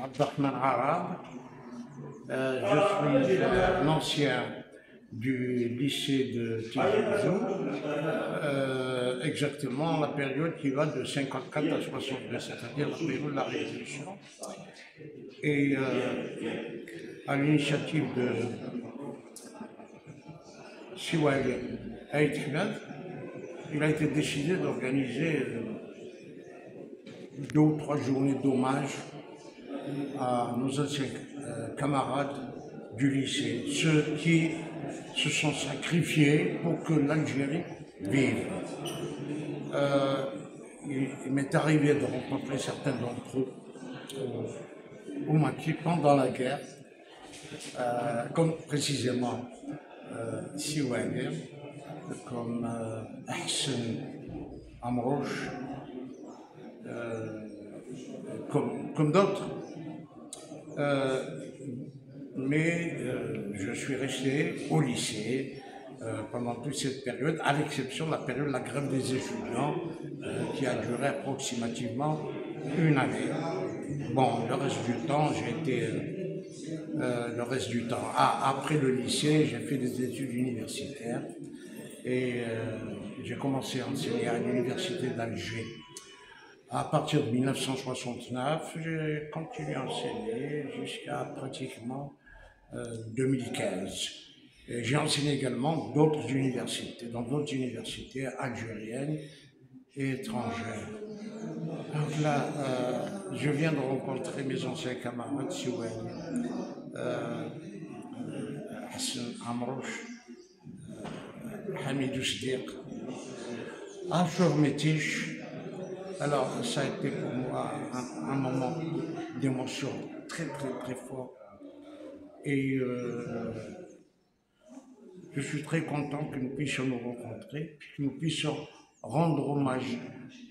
Abdelrahman Arab. Je suis un ancien du lycée de Tizi Ouzou, exactement la période qui va de 54 à 62, c'est-à-dire la période de la Révolution. Et à l'initiative de Siwag Haït Khmed, il a été décidé d'organiser 2 ou 3 journées d'hommage à nos anciens camarades du lycée, ceux qui se sont sacrifiés pour que l'Algérie vive. Il m'est arrivé de rencontrer certains d'entre eux au Maki pendant la guerre, comme précisément Siwagem, comme Hassan Amrouche, comme d'autres. Mais je suis resté au lycée pendant toute cette période, à l'exception de la période de la grève des étudiants qui a duré approximativement 1 année. Bon, le reste du temps, après le lycée, j'ai fait des études universitaires et j'ai commencé à enseigner à l'université d'Alger. À partir de 1969, j'ai continué à enseigner jusqu'à pratiquement 2015. J'ai enseigné également d'autres universités, dans d'autres universités algériennes et étrangères. Donc là, je viens de rencontrer mes anciens camarades, Siouane, Hassan Amrouche, Hamidou Sdiq, Achour Métiche. Alors, ça a été pour moi un moment d'émotion très, très, très fort. Et je suis très content que nous puissions nous rencontrer, que nous puissions rendre hommage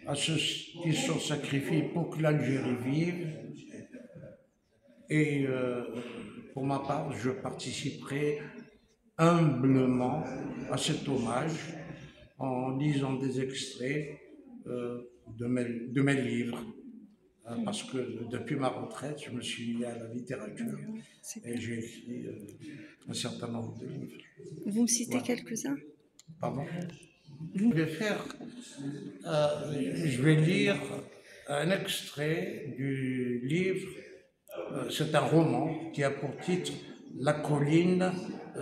à ceux qui se sont sacrifiés pour que l'Algérie vive. Et pour ma part, je participerai humblement à cet hommage en lisant des extraits de mes livres. Parce que depuis ma retraite, je me suis mis à la littérature et j'ai écrit un certain nombre de livres. Vous me citez quelques-uns? Pardon? Je vais lire un extrait du livre. C'est un roman qui a pour titre La colline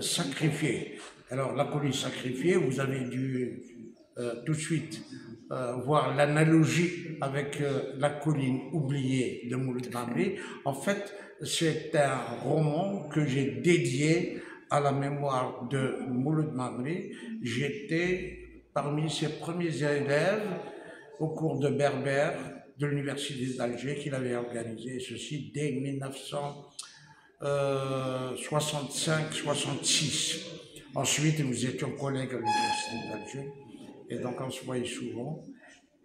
sacrifiée. Alors, La colline sacrifiée, vous avez dû tout de suite voir l'analogie avec La colline oubliée de Mouloud Mammri. En fait, c'est un roman que j'ai dédié à la mémoire de Mouloud Mammri. J'étais parmi ses premiers élèves au cours de Berbère de l'université d'Alger qu'il avait organisé, ceci dès 1965-66. Ensuite, nous étions collègues à l'université d'Alger, et donc on se voyait souvent.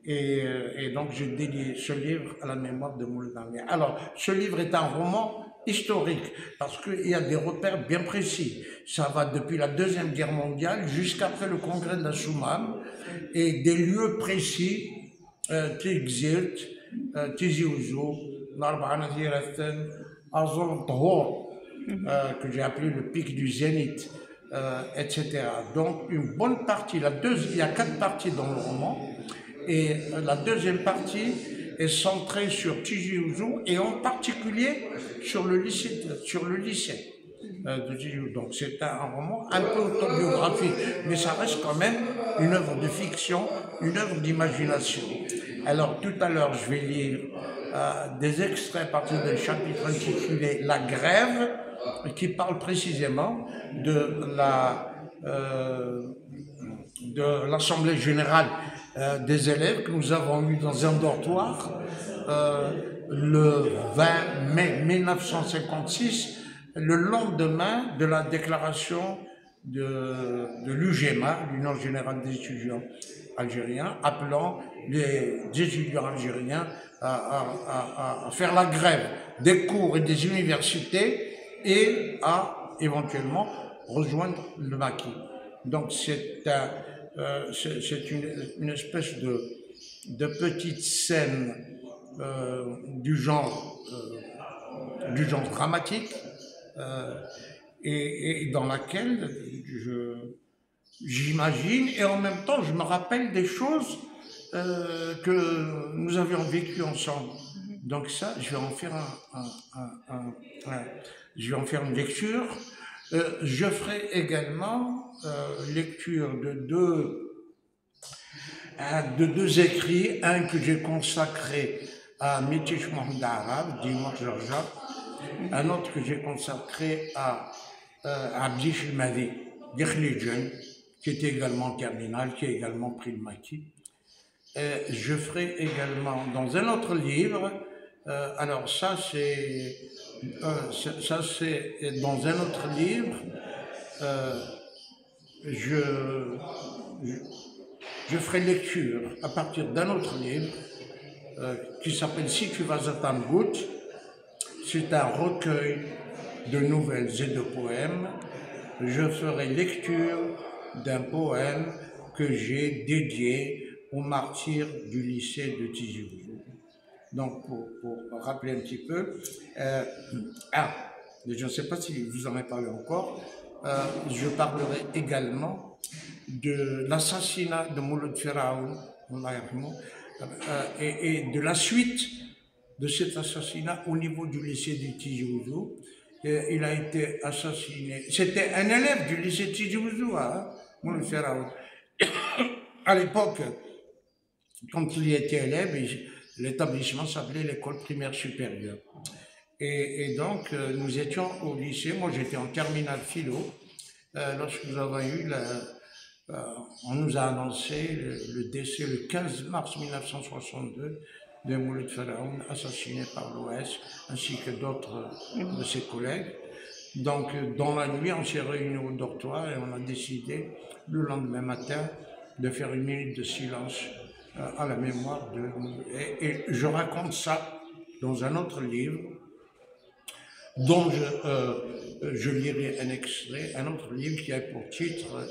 Et donc j'ai dédié ce livre à la mémoire de Mouloud Mammri. Alors, ce livre est un roman historique, parce qu'il y a des repères bien précis. Ça va depuis la Deuxième Guerre mondiale jusqu'après le congrès de la Soumam, et des lieux précis, Tizirt, Tizi Ouzou, Narbana Ziraten, Azor Tohor, que j'ai appelé le pic du Zénith, etc. Donc une bonne partie, il y a 4 parties dans le roman, et la deuxième partie est centrée sur Tizi Ouzou et en particulier sur le lycée de Tizi Ouzou. Donc c'est un roman un peu autobiographique, mais ça reste quand même une œuvre de fiction, une œuvre d'imagination. Alors tout à l'heure, je vais lire des extraits à partir d'un chapitre intitulé La grève, qui parle précisément de l'Assemblée générale des élèves que nous avons eu dans un dortoir le 20 mai 1956, le lendemain de la déclaration de l'UGMA, l'Union générale des étudiants algériens, appelant les étudiants algériens à faire la grève des cours et des universités et à éventuellement rejoindre le maquis. Donc c'est une espèce de petite scène du genre du genre dramatique, et dans laquelle j'imagine et en même temps je me rappelle des choses que nous avions vécues ensemble. Donc ça, je vais en faire je vais en faire une lecture. Je ferai également lecture de deux écrits, un que j'ai consacré à Mitish Mohamed Arab, Dimanche Georgia, un autre que j'ai consacré à Abdish El-Madi, Dikhlidjen, qui était également en terminale, qui a également pris le maquis. Je ferai également dans un autre livre, alors ça c'est dans un autre livre, je ferai lecture à partir d'un autre livre qui s'appelle Si tu vas à Tangout. C'est un recueil de nouvelles et de poèmes. Je ferai lecture d'un poème que j'ai dédié aux martyrs du lycée de Tizi Ouzou. Donc, pour rappeler un petit peu, je ne sais pas si vous en avez parlé encore, je parlerai également de l'assassinat de Mouloud Firaoun, et de la suite de cet assassinat au niveau du lycée de Tizi Ouzou. Il a été assassiné. C'était un élève du lycée de Tizi Ouzou, hein, Mouloud Firaoun. À l'époque, quand il y était élève, l'établissement s'appelait l'école primaire supérieure. Et donc, nous étions au lycée, moi j'étais en terminale philo, lorsque nous avons eu, on nous a annoncé le décès le 15 mars 1962 de Mouloud Firaoun, assassiné par l'OS, ainsi que d'autres de ses collègues. Donc, dans la nuit, on s'est réunis au dortoir et on a décidé, le lendemain matin, de faire une minute de silence à la mémoire de Mouloud. Et je raconte ça dans un autre livre, dont je lirai un extrait, un autre livre qui a pour titre,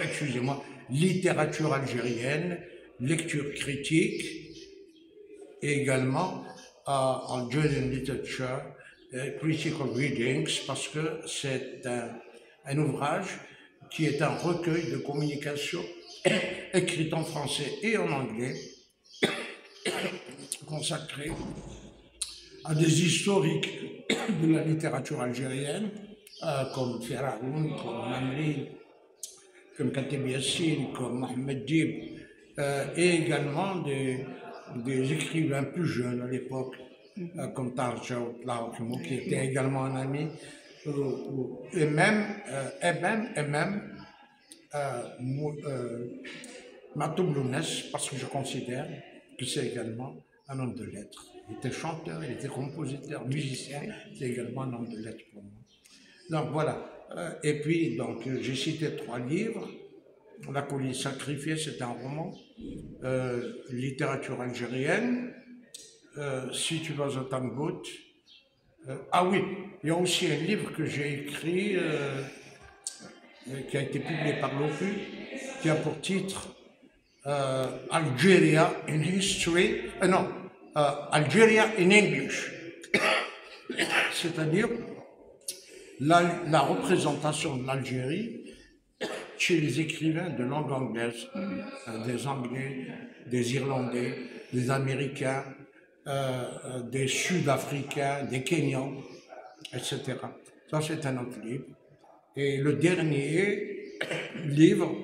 excusez-moi, Littérature algérienne, lecture critique, et également Algerian Literature, Critical Readings, parce que c'est un ouvrage qui est un recueil de communication écrite en français et en anglais, consacré à des historiques de la littérature algérienne, comme Firaoun, comme Mamri, comme Kateb Yassine, comme Mohamed Dib, et également des écrivains plus jeunes à l'époque, comme Tarja ou qui était également un ami, et même Matoub Lounès, parce que je considère que c'est également un homme de lettres. Il était chanteur, il était compositeur, musicien, c'est également un homme de lettres pour moi. Donc voilà. Et puis, donc, j'ai cité 3 livres. La police sacrifiée, c'est un roman. Littérature algérienne. Si tu vas au Tangout. Ah oui, il y a aussi un livre que j'ai écrit, qui a été publié par l'OPU, qui a pour titre Algeria in History. Algeria in English. C'est-à-dire la représentation de l'Algérie chez les écrivains de langue anglaise, des Anglais, des Irlandais, des Américains, des Sud-Africains, des Kenyans, etc. Ça, c'est un autre livre. Et le dernier livre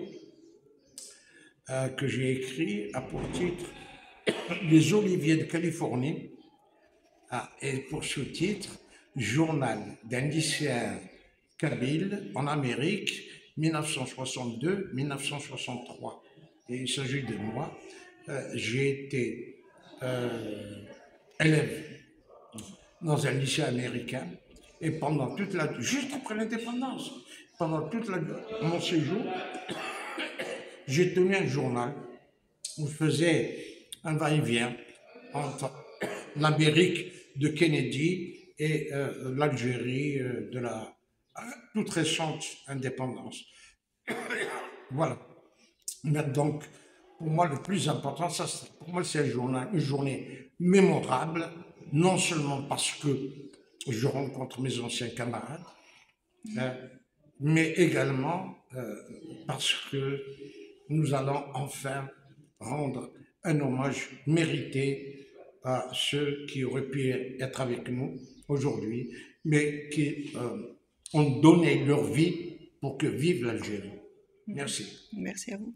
que j'ai écrit a pour titre Les Oliviers de Californie, et pour sous-titre Journal d'un lycéen kabyle en Amérique, 1962-1963. Et il s'agit de moi. J'ai été élève dans un lycée américain et pendant toute juste après l'indépendance, pendant toute mon séjour, j'ai tenu un journal où je faisais un va-et-vient entre l'Amérique de Kennedy et l'Algérie de la toute récente indépendance. Voilà. Mais donc, pour moi, le plus important, pour moi, c'est une journée mémorable, non seulement parce que je rencontre mes anciens camarades, hein, mais également parce que nous allons enfin rendre un hommage mérité à ceux qui auraient pu être avec nous aujourd'hui, mais qui ont donné leur vie pour que vive l'Algérie. Merci. Merci à vous.